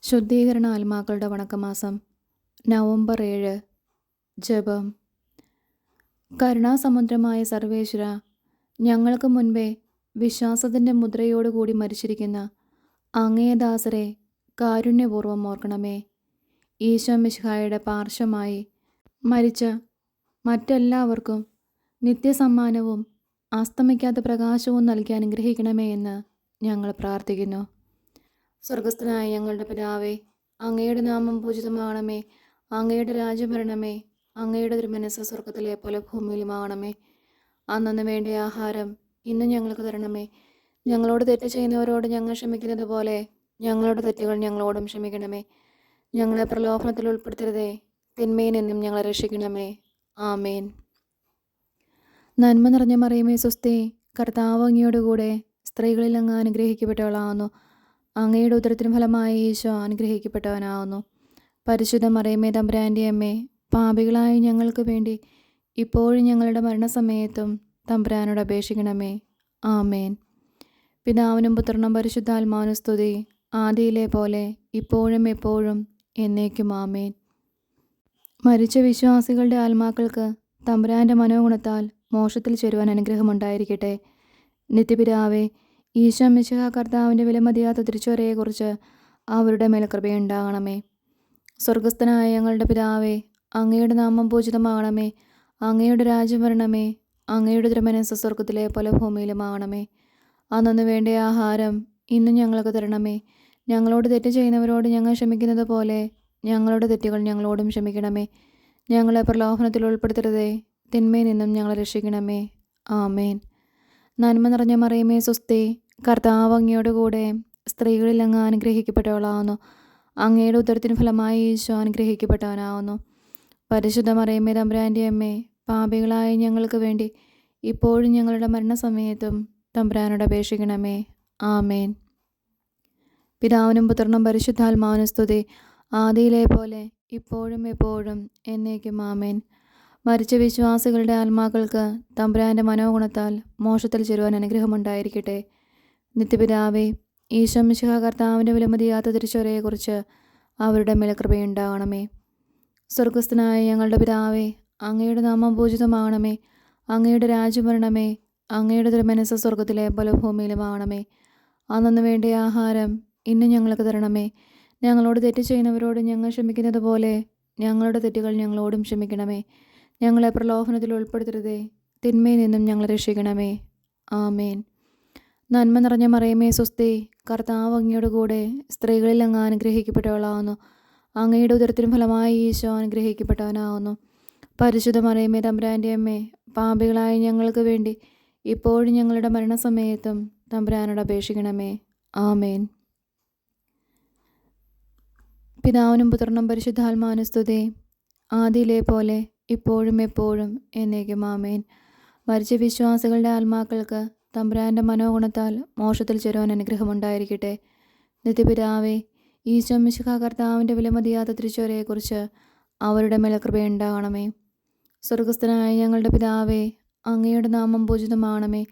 ശുദ്ധീകരണ ആത്മാക്കളുടെ വണക്കമാസം നവംബർ 7. ജപം. കരുണാസമുദ്രമായ സർവേശ്വര, ഞങ്ങൾക്ക് മുൻപേ വിശ്വാസത്തിൻ്റെ മുദ്രയോടുകൂടി മരിച്ചിരിക്കുന്ന അങ്ങേദാസരെ കാരുണ്യപൂർവ്വം ഓർക്കണമേ. ഈശോ മിശിഹായുടെ പാർശ്വമായി മരിച്ച മറ്റെല്ലാവർക്കും നിത്യസമ്മാനവും അസ്തമിക്കാത്ത പ്രകാശവും നൽകി അനുഗ്രഹിക്കണമേ എന്ന് ഞങ്ങൾ പ്രാർത്ഥിക്കുന്നു. സ്വർഗസ്ഥനായ ഞങ്ങളുടെ പിതാവേ, അങ്ങയുടെ നാമം പൂജിതമാകണമേ. അങ്ങയുടെ രാജ്യം വരണമേ. അങ്ങയുടെ തിരുമനസ്സ് സ്വർഗത്തിലെ പോലെ ഭൂമിയിലുമാകണമേ. അന്നന്ന് വേണ്ട ആഹാരം ഇന്ന് ഞങ്ങൾക്ക് തരണമേ. ഞങ്ങളോട് തെറ്റ് ചെയ്യുന്നവരോട് ഞങ്ങൾ ക്ഷമിക്കുന്നത് പോലെ ഞങ്ങളുടെ തെറ്റുകൾ ഞങ്ങളോടും ക്ഷമിക്കണമേ. ഞങ്ങളെ പ്രലോഭനത്തിൽ ഉൾപ്പെടുത്തരുതേ, തിന്മയിൽ നിന്നും ഞങ്ങളെ രക്ഷിക്കണമേ. ആമേൻ. നന്മ നിറഞ്ഞ മറിയമേ സ്വസ്തി, കർത്താവ് അങ്ങയോടുകൂടെ സ്ത്രീകളിൽ അങ്ങ് അനുഗ്രഹിക്കപ്പെട്ടവളാകുന്നു. അങ്ങയുടെ ഉദരത്തിന് ഫലമായ ഈശോ അനുഗ്രഹിക്കപ്പെട്ടവനാകുന്നു. പരിശുദ്ധ മറിയമേ തമ്പുരാൻ്റെ അമ്മേ, പാപികളായ ഞങ്ങൾക്ക് വേണ്ടി ഇപ്പോഴും ഞങ്ങളുടെ മരണസമയത്തും തമ്പുരാനോട് അപേക്ഷിക്കണമേ. ആമേൻ. പിതാവിനും പുത്രനും പരിശുദ്ധാത്മാവിനും സ്തുതി, ആദിയിലെ പോലെ ഇപ്പോഴും എപ്പോഴും എന്നേക്കും. ആമേൻ. മരിച്ച വിശ്വാസികളുടെ ആത്മാക്കൾക്ക് തമ്പുരാൻ്റെ മനോഗുണത്താൽ മോക്ഷത്തിൽ ചേരുവാൻ അനുഗ്രഹമുണ്ടായിരിക്കട്ടെ. നിത്യപിതാവേ, ഈശോ മിശിഹാ കർത്താവിൻ്റെ വിലമതിയാത്ത തിരിച്ചുവരയെക്കുറിച്ച് അവരുടെ മേൽ കൃപയുണ്ടാകണമേ. സ്വർഗസ്ഥനായ ഞങ്ങളുടെ പിതാവേ, അങ്ങയുടെ നാമം പൂജിതമാകണമേ. അങ്ങയുടെ രാജ്യം വരണമേ. അങ്ങയുടെ തിരുമനസ്സ് സ്വർഗത്തിലെ പോലെ ഭൂമിയിലുമാകണമേ. അന്നന്ന് വേണ്ട ആഹാരം ഇന്നും ഞങ്ങൾക്ക് തരണമേ. ഞങ്ങളോട് തെറ്റ് ചെയ്യുന്നവരോട് ഞങ്ങൾ ക്ഷമിക്കുന്നത് പോലെ ഞങ്ങളുടെ തെറ്റുകൾ ഞങ്ങളോടും ക്ഷമിക്കണമേ. ഞങ്ങളെ പ്രലോഭനത്തിൽ ഉൾപ്പെടുത്തരുതേ, തിന്മയിൽ നിന്നും ഞങ്ങളെ രക്ഷിക്കണമേ. ആമേൻ. നന്മ നിറഞ്ഞ മറിയമേ സ്വസ്തി, കർത്താവ് അങ്ങയോടുകൂടെ സ്ത്രീകളിൽ അങ്ങ് അനുഗ്രഹിക്കപ്പെട്ടവളാകുന്നു. അങ്ങയുടെ ഉദരത്തിന് ഫലമായി ഈശോ അനുഗ്രഹിക്കപ്പെട്ടവനാകുന്നു. പരിശുദ്ധ മറിയമേ തമ്പുരാൻ്റെ അമ്മേ, പാപികളായ ഞങ്ങൾക്ക് വേണ്ടി ഇപ്പോഴും ഞങ്ങളുടെ മരണസമയത്തും തമ്പുരാനോട് അപേക്ഷിക്കണമേ. ആമേൻ. പിതാവിനും പുത്രനും പരിശുദ്ധാത്മാവിനും സ്തുതി, ആദിയിലെ പോലെ ഇപ്പോഴും എപ്പോഴും എന്നേക്കും. ആമേൻ. മരിച്ച വിശ്വാസികളുടെ ആത്മാക്കൾക്ക് തമ്പുരാൻ്റെ മനോഗുണത്താൽ മോക്ഷത്തിൽ ചേരുവാൻ അനുഗ്രഹമുണ്ടായിരിക്കട്ടെ. നിത്യപിതാവേ, ഈശോ മിശിഹാ കർത്താവിൻ്റെ വിലമതിയാത്ത തിരിച്ചുവരയെക്കുറിച്ച് അവരുടെ മേൽ കൃപയുണ്ടാകണമേ. സ്വർഗസ്ഥനായ ഞങ്ങളുടെ പിതാവേ, അങ്ങയുടെ നാമം പൂജിതമാകണമേ. അങ്ങയുടെ രാജ്യം വരണമേ. അങ്ങയുടെ തിരുമനസ്സ് സ്വർഗത്തിലെ പോലെ ഭൂമിയിലുമാകണമേ. അന്നന്ന് വേണ്ട ആഹാരം ഇന്ന് ഞങ്ങൾക്ക് തരണമേ. ഞങ്ങളോട് തെറ്റ് ചെയ്യുന്നവരോട് ഞങ്ങൾ ക്ഷമിക്കുന്നത് പോലെ ഞങ്ങളുടെ തെറ്റുകൾ ഞങ്ങളോടും ക്ഷമിക്കണമേ. ഞങ്ങളെ പ്രലോഭനത്തിൽ ഉൾപ്പെടുത്തരുതേ, തിന്മയിൽ നിന്നും ഞങ്ങളെ രക്ഷിക്കണമേ. ആമേൻ. നന്മ നിറഞ്ഞ മറിയമേ സ്വസ്തി, കർത്താവ് അങ്ങയോടുകൂടെ സ്ത്രീകളിൽ അങ്ങ് അനുഗ്രഹിക്കപ്പെട്ടവളാകുന്നു. അങ്ങയുടെ ഉദരത്തിന് ഫലമായി ഈശോ അനുഗ്രഹിക്കപ്പെട്ടവനാകുന്നു. പരിശുദ്ധ മറിയമേ തമ്പുരാൻ്റെ അമ്മേ, പാപികളായ ഞങ്ങൾക്ക് വേണ്ടി ഇപ്പോഴും ഞങ്ങളുടെ മരണസമയത്തും തമ്പുരാനോട് അപേക്ഷിക്കണമേ. ആമേൻ. പിതാവിനും പുത്രനും പരിശുദ്ധാത്മാവിനും സ്തുതി, ആദിയിലെ പോലെ ഇപ്പോഴും എപ്പോഴും എന്നേക്കും. ആമേൻ. മരിച്ച വിശ്വാസികളുടെ ആത്മാക്കൾക്ക് തമ്പുരാൻ്റെ മനോഗുണത്താൽ മോക്ഷത്തിൽ ചേരുവാൻ അനുഗ്രഹമുണ്ടായിരിക്കട്ടെ. നിത്യപിതാവേ, ഈശോ മിശിഹാ കർത്താവിൻ്റെ വിലമതിയാത്ത തിരിച്ചുവരയെക്കുറിച്ച് അവരുടെ മേൽ കൃപയുണ്ടാകണമേ. സ്വർഗസ്ഥനായ ഞങ്ങളുടെ പിതാവേ, അങ്ങയുടെ നാമം പൂജിതമാകണമേ.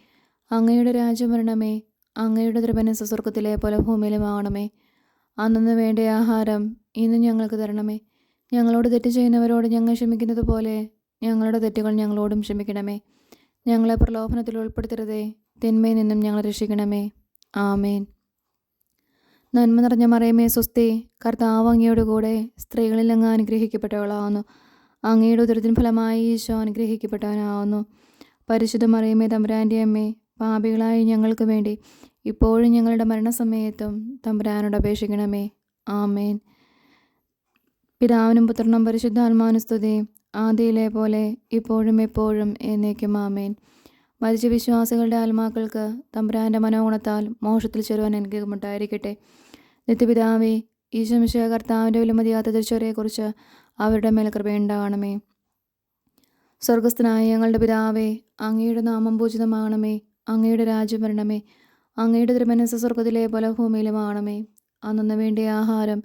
അങ്ങയുടെ രാജ്യം വരണമേ. അങ്ങയുടെ തിരുമനസ്സ് സ്വർഗത്തിലെ പോലെ ഭൂമിയിലുമാകണമേ. അന്നന്ന് വേണ്ട ആഹാരം ഇന്ന് ഞങ്ങൾക്ക് തരണമേ. ഞങ്ങളോട് തെറ്റ് ചെയ്യുന്നവരോട് ഞങ്ങൾ ക്ഷമിക്കുന്നത് പോലെ ഞങ്ങളുടെ തെറ്റുകൾ ഞങ്ങളോടും ക്ഷമിക്കണമേ. ഞങ്ങളെ പ്രലോഭനത്തിൽ ഉൾപ്പെടുത്തരുതേ, തിന്മയിൽ നിന്നും ഞങ്ങളെ രക്ഷിക്കണമേ. ആമേൻ. നന്മ നിറഞ്ഞ മറിയമേ സ്വസ്തി, കർത്താവ് അങ്ങയോടുകൂടെ സ്ത്രീകളിൽ അങ്ങ് അനുഗ്രഹിക്കപ്പെട്ടവളാകുന്നു. അങ്ങയുടെ ഉദരത്തിന് ഫലമായി ഈശോ അനുഗ്രഹിക്കപ്പെട്ടവനാകുന്നു. പരിശുദ്ധ മറിയമേ തമ്പുരാൻ്റെ അമ്മേ, പാപികളായ ഞങ്ങൾക്ക് വേണ്ടി ഇപ്പോഴും ഞങ്ങളുടെ മരണസമയത്തും തമ്പുരാനോട് അപേക്ഷിക്കണമേ. ആമേൻ. പിതാവിനും പുത്രനും പരിശുദ്ധാത്മാവിനും സ്തുതി, ആദിയിലെ പോലെ ഇപ്പോഴും എപ്പോഴും എന്നേക്കും. ആമേൻ. മരിച്ച വിശ്വാസികളുടെ ആത്മാക്കൾക്ക് തമ്പുരാൻ്റെ മനോഗുണത്താൽ മോക്ഷത്തിൽ ചേരുവാൻ അനുഗ്രഹമുണ്ടായിരിക്കട്ടെ. നിത്യപിതാവേ, ഈശോ മിശിഹാ കർത്താവിൻ്റെ വിലമതിയാത്ത തിരിച്ചുവരയെക്കുറിച്ച് അവരുടെ മേൽ കൃപയുണ്ടാകണമേ. സ്വർഗസ്ഥനായ ഞങ്ങളുടെ പിതാവേ, അങ്ങയുടെ നാമം പൂജിതമാകണമേ. അങ്ങയുടെ രാജ്യം വരണമേ. അങ്ങയുടെ തിരുമനസ്സ് സ്വർഗത്തിലെ പോലെ ഭൂമിയിലുമാകണമേ. അന്നന്ന് വേണ്ട ആഹാരം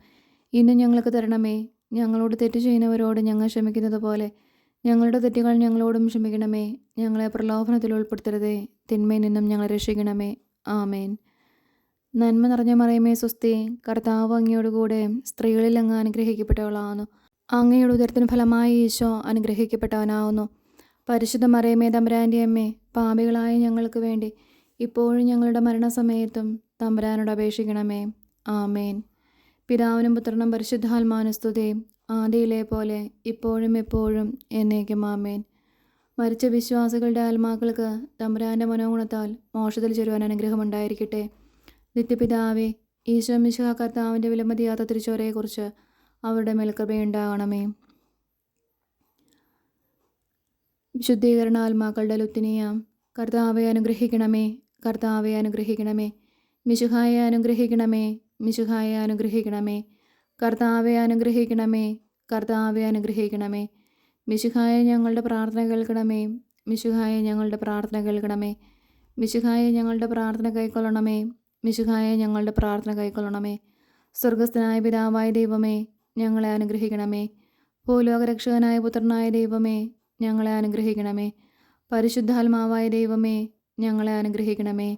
ഇന്ന് ഞങ്ങൾക്ക് തരണമേ. ഞങ്ങളോട് തെറ്റ് ചെയ്യുന്നവരോട് ഞങ്ങൾ ക്ഷമിക്കുന്നത് പോലെ ഞങ്ങളുടെ തെറ്റുകൾ ഞങ്ങളോടും ക്ഷമിക്കണമേ. ഞങ്ങളെ പ്രലോഭനത്തിൽ ഉൾപ്പെടുത്തരുതേ, തിന്മയിൽ നിന്നും ഞങ്ങളെ രക്ഷിക്കണമേ. ആമേൻ. നന്മ നിറഞ്ഞ മറിയമേ സ്വസ്തി, കർത്താവ് അങ്ങയോടുകൂടെ സ്ത്രീകളിൽ അങ്ങ് അനുഗ്രഹിക്കപ്പെട്ടവളാകുന്നു. അങ്ങയുടെ ഉദരത്തിന് ഫലമായി ഈശോ അനുഗ്രഹിക്കപ്പെട്ടവനാകുന്നു. പരിശുദ്ധ മറിയമേ തമ്പുരാൻ്റെ അമ്മേ, പാപികളായ ഞങ്ങൾക്ക് വേണ്ടി ഇപ്പോഴും ഞങ്ങളുടെ മരണസമയത്തും തമ്പുരാനോട് അപേക്ഷിക്കണമേ. ആമേൻ. പിതാവിനും പുത്രനും പരിശുദ്ധാത്മാവിനും സ്തുതി, ആദിയിലെ പോലെ ഇപ്പോഴും എപ്പോഴും എന്നേക്കും. ആമേൻ. മരിച്ച വിശ്വാസികളുടെ ആത്മാക്കൾക്ക് തമ്പുരാൻ്റെ മനോഗുണത്താൽ മോക്ഷത്തിൽ ചേരുവാൻ അനുഗ്രഹമുണ്ടായിരിക്കട്ടെ. നിത്യപിതാവേ, ഈശോ മിശിഹാ കർത്താവിൻ്റെ വിലമതിയാത്ത തിരുച്ചോരയെക്കുറിച്ച് അവരുടെ മേൽ കൃപയുണ്ടാകണമേ. ശുദ്ധീകരണ ആത്മാക്കളുടെ ലുത്തിനിയാം കർത്താവെ അനുഗ്രഹിക്കണമേ, കർത്താവെ അനുഗ്രഹിക്കണമേ. മിശിഹായെ അനുഗ്രഹിക്കണമേ, മിശിഹായെ അനുഗ്രഹിക്കണമേ. കർത്താവെ അനുഗ്രഹിക്കണമേ, കർത്താവെ അനുഗ്രഹിക്കണമേ. മിശിഹായെ ഞങ്ങളുടെ പ്രാർത്ഥന കേൾക്കണമേ, മിശിഹായെ ഞങ്ങളുടെ പ്രാർത്ഥന കേൾക്കണമേ. മിശിഹായെ ഞങ്ങളുടെ പ്രാർത്ഥന കൈക്കൊള്ളണമേ, മിശിഹായെ ഞങ്ങളുടെ പ്രാർത്ഥന കൈക്കൊള്ളണമേ. സ്വർഗസ്ഥനായ പിതാവായ ദൈവമേ, ഞങ്ങളെ അനുഗ്രഹിക്കണമേ. ഭൂലോകരക്ഷകനായ പുത്രനായ ദൈവമേ, ഞങ്ങളെ അനുഗ്രഹിക്കണമേ. പരിശുദ്ധാത്മാവായ ദൈവമേ, ഞങ്ങളെ അനുഗ്രഹിക്കണമേ.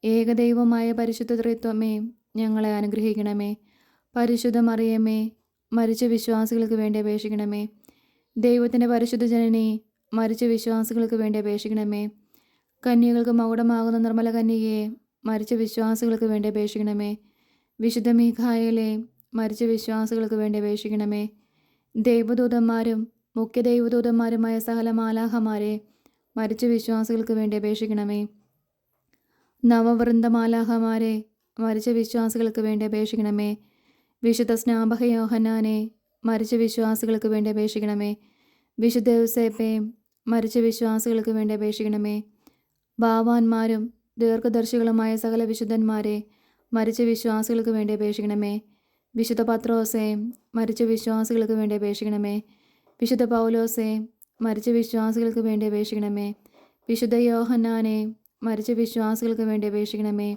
ഏകദൈവമായ പരിശുദ്ധ ത്രിത്വമേ, ഞങ്ങളെ അനുഗ്രഹിക്കണമേ. പരിശുദ്ധ മറിയമേ, മരിച്ച വിശ്വാസികൾക്ക് വേണ്ടി അപേക്ഷിക്കണമേ. ദൈവത്തിൻ്റെ പരിശുദ്ധ ജനനി, മരിച്ച വിശ്വാസികൾക്ക് വേണ്ടി അപേക്ഷിക്കണമേ. കന്യകൾക്ക് മകുടമാകുന്ന നിർമ്മല കന്യകയെ, മരിച്ച വിശ്വാസികൾക്ക് വേണ്ടി അപേക്ഷിക്കണമേ. വിശുദ്ധ മീഖായേലേ, മരിച്ച വിശ്വാസികൾക്ക് വേണ്ടി അപേക്ഷിക്കണമേ. ദൈവദൂതന്മാരും മുഖ്യ ദൈവദൂതന്മാരുമായ സകല മാലാഹമാരെ, മരിച്ച വിശ്വാസികൾക്ക് വേണ്ടി അപേക്ഷിക്കണമേ. നവവൃന്ദമാലാഹമാരെ, മരിച്ച വിശ്വാസികൾക്ക് വേണ്ടി അപേക്ഷിക്കണമേ. വിശുദ്ധ സ്നാപക യോഹന്നാനെ, മരിച്ച വിശ്വാസികൾക്ക് വേണ്ടി അപേക്ഷിക്കണമേ. വിശുദ്ധ യൗസേപ്പേ, മരിച്ച വിശ്വാസികൾക്ക് വേണ്ടി അപേക്ഷിക്കണമേ. ഭാവാന്മാരും ദീർഘദർശികളുമായ സകല വിശുദ്ധന്മാരെ, മരിച്ച വിശ്വാസികൾക്ക് വേണ്ടി അപേക്ഷിക്കണമേ. വിശുദ്ധ പത്രോസേ, മരിച്ച വിശ്വാസികൾക്ക് വേണ്ടി അപേക്ഷിക്കണമേ. വിശുദ്ധ പൗലോസേ, മരിച്ച വിശ്വാസികൾക്ക് വേണ്ടി അപേക്ഷിക്കണമേ. വിശുദ്ധ യോഹന്നാനെ, മരിച്ച വിശ്വാസികൾക്ക് വേണ്ടി അപേക്ഷിക്കണമേ.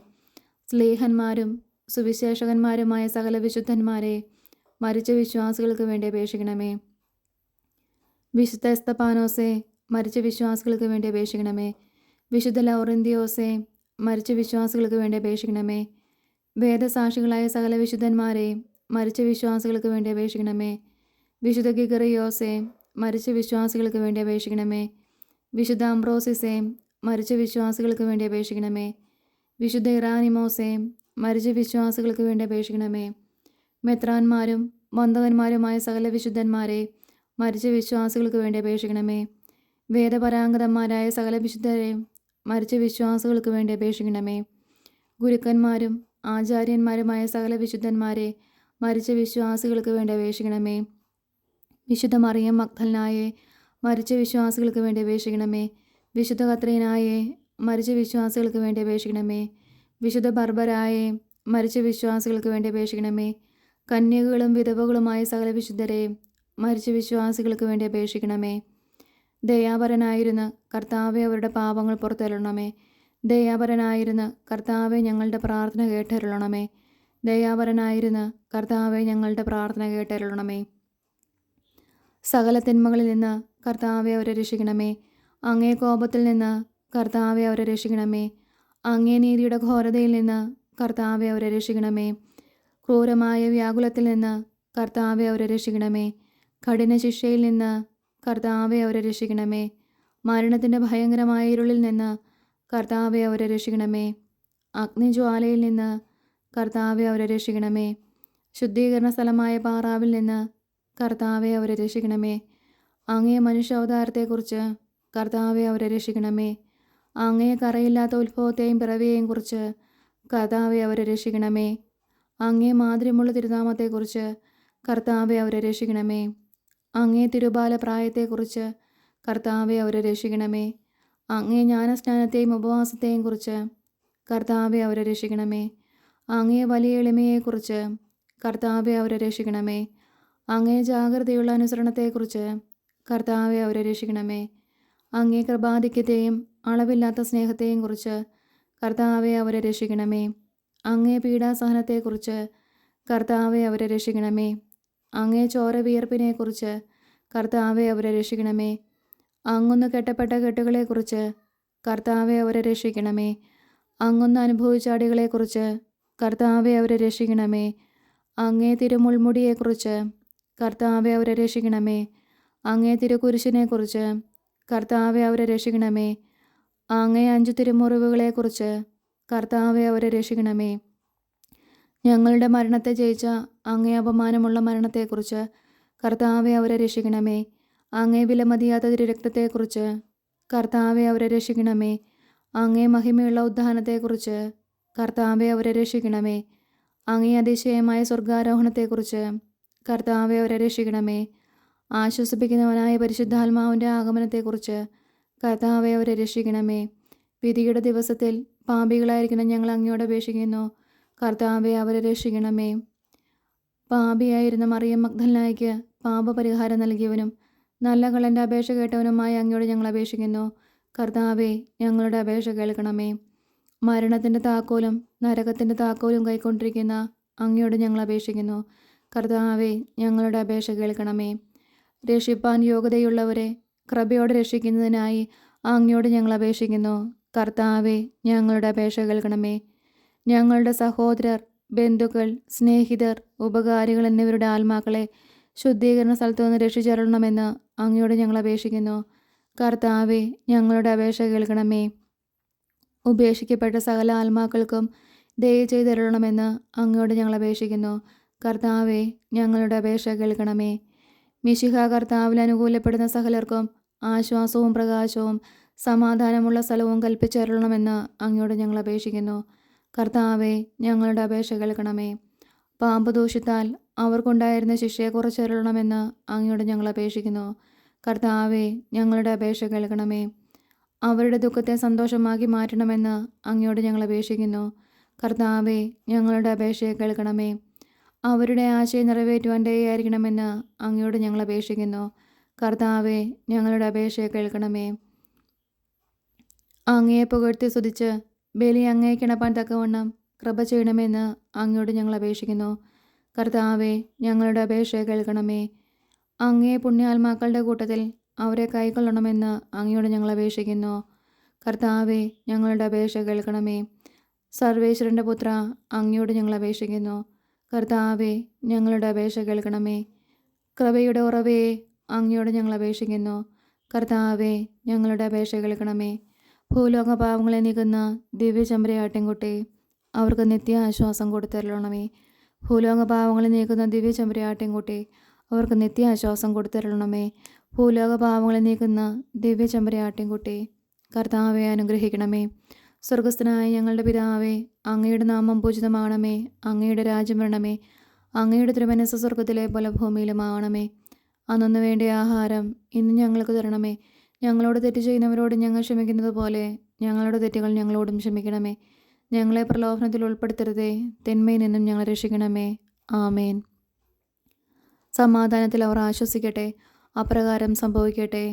സ്ലീഹന്മാരും സുവിശേഷകന്മാരുമായ സകല വിശുദ്ധന്മാരെ, മരിച്ച വിശ്വാസികൾക്ക് വേണ്ടി അപേക്ഷിക്കണമേ. വിശുദ്ധ എസ്തപ്പാനോസേ, മരിച്ച വിശ്വാസികൾക്ക് വേണ്ടി അപേക്ഷിക്കണമേ. വിശുദ്ധ ലൗറന്തിയോസേ, മരിച്ച വിശ്വാസികൾക്ക് വേണ്ടി അപേക്ഷിക്കണമേ. വേദസാക്ഷികളായ സകല വിശുദ്ധന്മാരെ, മരിച്ച വിശ്വാസികൾക്ക് വേണ്ടി അപേക്ഷിക്കണമേ. വിശുദ്ധ ഗിഗറിയോസേ, മരിച്ച വിശ്വാസികൾക്ക് വേണ്ടി അപേക്ഷിക്കണമേ. വിശുദ്ധ അംബ്രോസിസേ, മരിച്ച വിശ്വാസികൾക്ക് വേണ്ടി അപേക്ഷിക്കണമേ. വിശുദ്ധ ഇറാനിമോസേ, മരിച്ച വിശ്വാസികൾക്ക് വേണ്ടി അപേക്ഷിക്കണമേ. മെത്രാന്മാരും വന്ദകന്മാരുമായ സകല വിശുദ്ധന്മാരെ, മരിച്ച വിശ്വാസികൾക്ക് വേണ്ടി അപേക്ഷിക്കണമേ. വേദപരാംഗതന്മാരായ സകല വിശുദ്ധരെ, മരിച്ച വിശ്വാസികൾക്ക് വേണ്ടി അപേക്ഷിക്കണമേ. ഗുരുക്കന്മാരും ആചാര്യന്മാരുമായ സകല വിശുദ്ധന്മാരെ, മരിച്ച വിശ്വാസികൾക്ക് വേണ്ടി അപേക്ഷിക്കണമേ. വിശുദ്ധ മറിയം മഗ്ദലനായെ, മരിച്ച വിശ്വാസികൾക്ക് വേണ്ടി അപേക്ഷിക്കണമേ. വിശുദ്ധ കത്രീനായെ, മരിച്ച വിശ്വാസികൾക്ക് വേണ്ടി അപേക്ഷിക്കണമേ. വിശുദ്ധ ബർബരായെ, മരിച്ച വിശ്വാസികൾക്ക് വേണ്ടി അപേക്ഷിക്കണമേ. കന്യകകളും വിധവകളുമായ സകല വിശുദ്ധരെ, മരിച്ച വിശ്വാസികൾക്ക് വേണ്ടി അപേക്ഷിക്കണമേ. ദയാപരനായിരുന്ന കർത്താവെ, അവരുടെ പാപങ്ങൾ പുറത്തരുളണമേ. ദയാപരനായിരുന്ന കർത്താവെ, ഞങ്ങളുടെ പ്രാർത്ഥന കേട്ടരുളണമേ. ദയാപരനായിരുന്ന കർത്താവെ, ഞങ്ങളുടെ പ്രാർത്ഥന കേട്ടരുളണമേ. സകല തിന്മകളിൽ നിന്ന് കർത്താവെ, അവരെ രക്ഷിക്കണമേ. അങ്ങേ കോപത്തിൽ നിന്ന് കർത്താവെ, അവരെ രക്ഷിക്കണമേ. അങ്ങേ നീതിയുടെ ഘോരതയിൽ നിന്ന് കർത്താവെ, അവരെ രക്ഷിക്കണമേ. ക്രൂരമായ വ്യാകുലത്തിൽ നിന്ന് കർത്താവെ, അവരെ രക്ഷിക്കണമേ. കഠിന ശിക്ഷയിൽ നിന്ന് കർത്താവെ, അവരെ രക്ഷിക്കണമേ. മരണത്തിൻ്റെ ഭയങ്കരമായ ഇരുളിൽ നിന്ന് കർത്താവെ, അവരെ രക്ഷിക്കണമേ. അഗ്നിജ്വാലയിൽ നിന്ന് കർത്താവെ, അവരെ രക്ഷിക്കണമേ. ശുദ്ധീകരണ സ്ഥലമായ പാറാവിൽ നിന്ന് കർത്താവെ, അവരെ രക്ഷിക്കണമേ. അങ്ങേ മനുഷ്യാവതാരത്തെക്കുറിച്ച് കർത്താവെ, അവരെ രക്ഷിക്കണമേ. അങ്ങേ കറയില്ലാത്ത ഉത്ഭവത്തെയും പിറവിയെയും കുറിച്ച് കർത്താവെ, അവരെ രക്ഷിക്കണമേ. അങ്ങേ മാധുര്യമുള്ള തിരുനാമത്തെക്കുറിച്ച് കർത്താവെ, അവരെ രക്ഷിക്കണമേ. അങ്ങേ തിരുബാല പ്രായത്തെക്കുറിച്ച് കർത്താവെ, അവരെ രക്ഷിക്കണമേ. അങ്ങേ ജ്ഞാനസ്നാനത്തെയും ഉപവാസത്തെയും കുറിച്ച് കർത്താവെ, അവരെ രക്ഷിക്കണമേ. അങ്ങേ വലിയ എളിമയെക്കുറിച്ച് കർത്താവെ, അവരെ രക്ഷിക്കണമേ. അങ്ങേ ജാഗ്രതയുള്ള അനുസരണത്തെക്കുറിച്ച് കർത്താവെ, അവരെ രക്ഷിക്കണമേ. അങ്ങേ കൃപാധിക്യത്തെയും അളവില്ലാത്ത സ്നേഹത്തെയും കുറിച്ച് കർത്താവെ, അവരെ രക്ഷിക്കണമേ. അങ്ങേ പീഡാസഹനത്തെക്കുറിച്ച് കർത്താവെ, അവരെ രക്ഷിക്കണമേ. അങ്ങേ ചോര വിയർപ്പിനെക്കുറിച്ച് കർത്താവെ, അവരെ രക്ഷിക്കണമേ. അങ്ങൊന്ന് കെട്ടപ്പെട്ട കെട്ടുകളെക്കുറിച്ച് കർത്താവെ, അവരെ രക്ഷിക്കണമേ. അങ്ങൊന്ന് അനുഭവിച്ച അടികളെക്കുറിച്ച് കർത്താവെ അവരെ രക്ഷിക്കണമേ. അങ്ങേ തിരുമുൾമുടിയെക്കുറിച്ച് കർത്താവെ അവരെ രക്ഷിക്കണമേ. അങ്ങേ തിരുക്കുരിശിനെക്കുറിച്ച് കർത്താവെ അവരെ രക്ഷിക്കണമേ. അങ്ങേ 5 തിരുമുറിവുകളെക്കുറിച്ച് കർത്താവെ അവരെ രക്ഷിക്കണമേ. ഞങ്ങളുടെ മരണത്തെ ജയിച്ച അങ്ങേ അപമാനമുള്ള മരണത്തെക്കുറിച്ച് കർത്താവെ അവരെ രക്ഷിക്കണമേ. അങ്ങേ വിലമതിയാത്ത തിരുരക്തത്തെക്കുറിച്ച് കർത്താവെ അവരെ രക്ഷിക്കണമേ. അങ്ങേ മഹിമയുള്ള ഉദ്ധാനത്തെക്കുറിച്ച് കർത്താവെ അവരെ രക്ഷിക്കണമേ. അങ്ങേ അതിശയമായ സ്വർഗാരോഹണത്തെക്കുറിച്ച് കർത്താവെ അവരെ രക്ഷിക്കണമേ. ആശ്വസിപ്പിക്കുന്നവനായ പരിശുദ്ധാത്മാവിൻ്റെ ആഗമനത്തെക്കുറിച്ച് കർത്താവെ അവരെ രക്ഷിക്കണമേ. വിധിയുടെ ദിവസത്തിൽ പാപികളായിരിക്കണം ഞങ്ങൾ അങ്ങയോട് അപേക്ഷിക്കുന്നു. കർത്താവെ അവരെ രക്ഷിക്കണമേ. പാപിയായിരുന്ന മറിയം മഗ്ദലനായിക്ക് പാപപരിഹാരം നൽകിയവനും നല്ല കള്ളൻ്റെ അപേക്ഷ കേട്ടവനുമായ അങ്ങയോട് ഞങ്ങൾ അപേക്ഷിക്കുന്നു. കർത്താവെ ഞങ്ങളുടെ അപേക്ഷ കേൾക്കണമേ. മരണത്തിൻ്റെ താക്കോലും നരകത്തിൻ്റെ താക്കോലും കൈക്കൊണ്ടിരിക്കുന്ന അങ്ങയോട് ഞങ്ങൾ അപേക്ഷിക്കുന്നു. കർത്താവെ ഞങ്ങളുടെ അപേക്ഷ കേൾക്കണമേ. രക്ഷിപ്പാൻ യോഗ്യതയുള്ളവരെ കൃപയോടെ രക്ഷിക്കുന്നതിനായി അങ്ങയോട് ഞങ്ങൾ അപേക്ഷിക്കുന്നു. കർത്താവെ ഞങ്ങളുടെ അപേക്ഷ കേൾക്കണമേ. ഞങ്ങളുടെ സഹോദരർ, ബന്ധുക്കൾ, സ്നേഹിതർ, ഉപകാരികൾ എന്നിവരുടെ ആത്മാക്കളെ ശുദ്ധീകരണ സ്ഥലത്തു നിന്ന് രക്ഷിച്ചരുളണമെന്ന് അങ്ങയോട് ഞങ്ങൾ അപേക്ഷിക്കുന്നു. കർത്താവെ ഞങ്ങളുടെ അപേക്ഷ കേൾക്കണമേ. ഉപേക്ഷിക്കപ്പെട്ട സകല ആത്മാക്കൾക്കും ദയ ചെയ്തരുളണമെന്ന് അങ്ങയോട് ഞങ്ങൾ അപേക്ഷിക്കുന്നു. കർത്താവെ ഞങ്ങളുടെ അപേക്ഷ കേൾക്കണമേ. മിശിഹ കർത്താവിൽ അനുകൂലപ്പെടുന്ന സകലർക്കും ആശ്വാസവും പ്രകാശവും സമാധാനമുള്ള സ്ഥലവും കൽപ്പിച്ചരുളണമെന്ന് അങ്ങയോട് ഞങ്ങൾ അപേക്ഷിക്കുന്നു. കർത്താവെ ഞങ്ങളുടെ അപേക്ഷ കേൾക്കണമേ. പാമ്പ് ദൂഷ്യത്താൽ അവർക്കുണ്ടായിരുന്ന ശിക്ഷയെ കുറച്ചരുളണമെന്ന് അങ്ങയോട് ഞങ്ങൾ അപേക്ഷിക്കുന്നു. കർത്താവെ ഞങ്ങളുടെ അപേക്ഷ കേൾക്കണമേ. അവരുടെ ദുഃഖത്തെ സന്തോഷമാക്കി മാറ്റണമെന്ന് അങ്ങയോട് ഞങ്ങൾ അപേക്ഷിക്കുന്നു. കർത്താവെ ഞങ്ങളുടെ അപേക്ഷയെ കേൾക്കണമേ. അവരുടെ ആശയം നിറവേറ്റുവാൻ ദയയായിരിക്കണമെന്ന് അങ്ങയോട് ഞങ്ങൾ അപേക്ഷിക്കുന്നു. കർത്താവെ ഞങ്ങളുടെ അപേക്ഷയെ കേൾക്കണമേ. അങ്ങയെ പുകഴ്ത്തി സ്തുതിച്ച് ബലി അങ്ങേക്കിണപ്പാൻ തക്കവണ്ണം കൃപ ചെയ്യണമെന്ന് അങ്ങയോട് ഞങ്ങൾ അപേക്ഷിക്കുന്നു. കർത്താവെ ഞങ്ങളുടെ അപേക്ഷയെ കേൾക്കണമേ. അങ്ങേ പുണ്യാത്മാക്കളുടെ കൂട്ടത്തിൽ അവരെ കൈക്കൊള്ളണമെന്ന് അങ്ങയോട് ഞങ്ങൾ അപേക്ഷിക്കുന്നു. കർത്താവെ ഞങ്ങളുടെ അപേക്ഷ കേൾക്കണമേ. സർവേശ്വരൻ്റെ പുത്ര അങ്ങയോട് ഞങ്ങൾ അപേക്ഷിക്കുന്നു. കർത്താവെ ഞങ്ങളുടെ അപേക്ഷ കേൾക്കണമേ. കൃപയുടെ ഉറവയെ അങ്ങയോട് ഞങ്ങൾ അപേക്ഷിക്കുന്നു. കർത്താവെ ഞങ്ങളുടെ അപേക്ഷ കേൾക്കണമേ. ഭൂലോക പാവങ്ങളെ നീക്കുന്ന ദിവ്യചമ്പരയാട്ടിൻകുട്ടി അവർക്ക് നിത്യ ആശ്വാസം കൊടുത്തരുളണമേ. ഭൂലോക പാവങ്ങളെ നീക്കുന്ന ദിവ്യചമ്പരയാട്ടിൻകുട്ടി അവർക്ക് നിത്യ ആശ്വാസം കൊടുത്തരുളണമേ. ഭൂലോക പാവങ്ങളെ നീക്കുന്ന ദിവ്യചമ്പരയാട്ടിൻകുട്ടി കർത്താവെ അനുഗ്രഹിക്കണമേ. സ്വർഗസ്ഥനായ ഞങ്ങളുടെ പിതാവേ, അങ്ങയുടെ നാമം പൂജിതമാണമേ. അങ്ങയുടെ രാജ്യം വരണമേ. അങ്ങയുടെ തിരുമനസ്സ് സ്വർഗത്തിലെ പോലെ ഭൂമിയിലുമാവണമേ. അന്നു വേണ്ട ആഹാരം ഇന്ന് ഞങ്ങൾക്ക് തരണമേ. ഞങ്ങളോട് തെറ്റ് ചെയ്യുന്നവരോട് ഞങ്ങൾ ക്ഷമിക്കുന്നത് പോലെ ഞങ്ങളുടെ തെറ്റുകൾ ഞങ്ങളോടും ക്ഷമിക്കണമേ. ഞങ്ങളെ പ്രലോഭനത്തിൽ ഉൾപ്പെടുത്തരുതേ, തിന്മയിൽ നിന്നും ഞങ്ങളെ രക്ഷിക്കണമേ. ആമേൻ. സമാധാനത്തിൽ അവർ ആശ്വസിക്കട്ടെ, അപ്രകാരം സംഭവിക്കട്ടെ.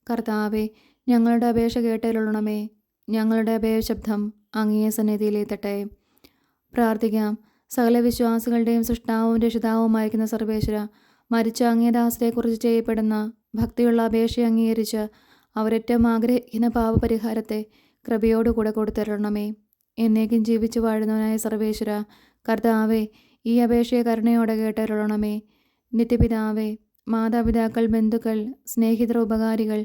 കർത്താവെ ഞങ്ങളുടെ അപേക്ഷ കേട്ടരുളണമേ. ഞങ്ങളുടെ അഭയശബ്ദം അങ്ങേ സന്നിധിയിലെത്തട്ടെ. പ്രാർത്ഥിക്കാം. സകല വിശ്വാസികളുടെയും സൃഷ്ടാവും രക്ഷിതാവുമായിരിക്കുന്ന സർവേശ്വര, മരിച്ച അങ്ങേ ദാസരെക്കുറിച്ച് ചെയ്യപ്പെടുന്ന ഭക്തിയുള്ള അപേക്ഷ അംഗീകരിച്ച് അവരേറ്റവും ആഗ്രഹിക്കുന്ന പാപപരിഹാരത്തെ കൃപയോടുകൂടെ കൊടുത്തരുളണമേ. എന്നേക്കും ജീവിച്ചു വാഴുന്നവനായ സർവേശ്വര, കർത്താവെ ഈ അപേക്ഷയെ കരുണയോടെ കേട്ടരുളണമേ. നിത്യപിതാവേ, മാതാപിതാക്കൾ, ബന്ധുക്കൾ, സ്നേഹിതർ, ഉപകാരികൾ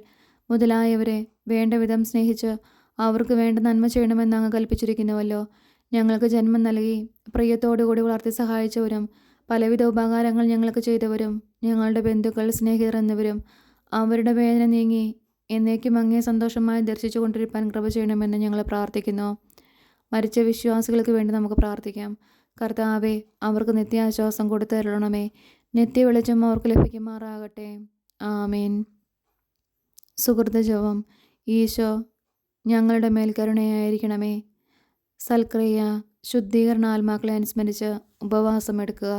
മുതലായവരെ വേണ്ട വിധം സ്നേഹിച്ച് അവർക്ക് വേണ്ട നന്മ ചെയ്യണമെന്ന് അങ്ങ് കൽപ്പിച്ചിരിക്കുന്നുവല്ലോ. ഞങ്ങൾക്ക് ജന്മം നൽകി പ്രിയത്തോടുകൂടി വളർത്തി സഹായിച്ചവരും പലവിധ ഉപകാരങ്ങൾ ഞങ്ങൾക്ക് ചെയ്തവരും ഞങ്ങളുടെ ബന്ധുക്കൾ, സ്നേഹിതർ എന്നിവരും അവരുടെ വേദന നീങ്ങി എന്നേക്കും അങ്ങേ സന്തോഷമായി ദർശിച്ചു കൊണ്ടിരിക്കാൻ കൃപ ചെയ്യണമെന്ന് ഞങ്ങൾ പ്രാർത്ഥിക്കുന്നു. മരിച്ച വിശ്വാസികൾക്ക് വേണ്ടി നമുക്ക് പ്രാർത്ഥിക്കാം. കർത്താവെ അവർക്ക് നിത്യാശ്വാസം കൊടുത്തരുളണമേ. നിത്യ വെളിച്ചം അവർക്ക് ലഭിക്കുമാറാകട്ടെ. ആമേൻ. സുഹൃത ജപം. ഈശോ ഞങ്ങളുടെ മേൽ കരുണയായിരിക്കണമേ. സൽക്രിയ ശുദ്ധീകരണ ആത്മാക്കളെ അനുസ്മരിച്ച് ഉപവാസം എടുക്കുക.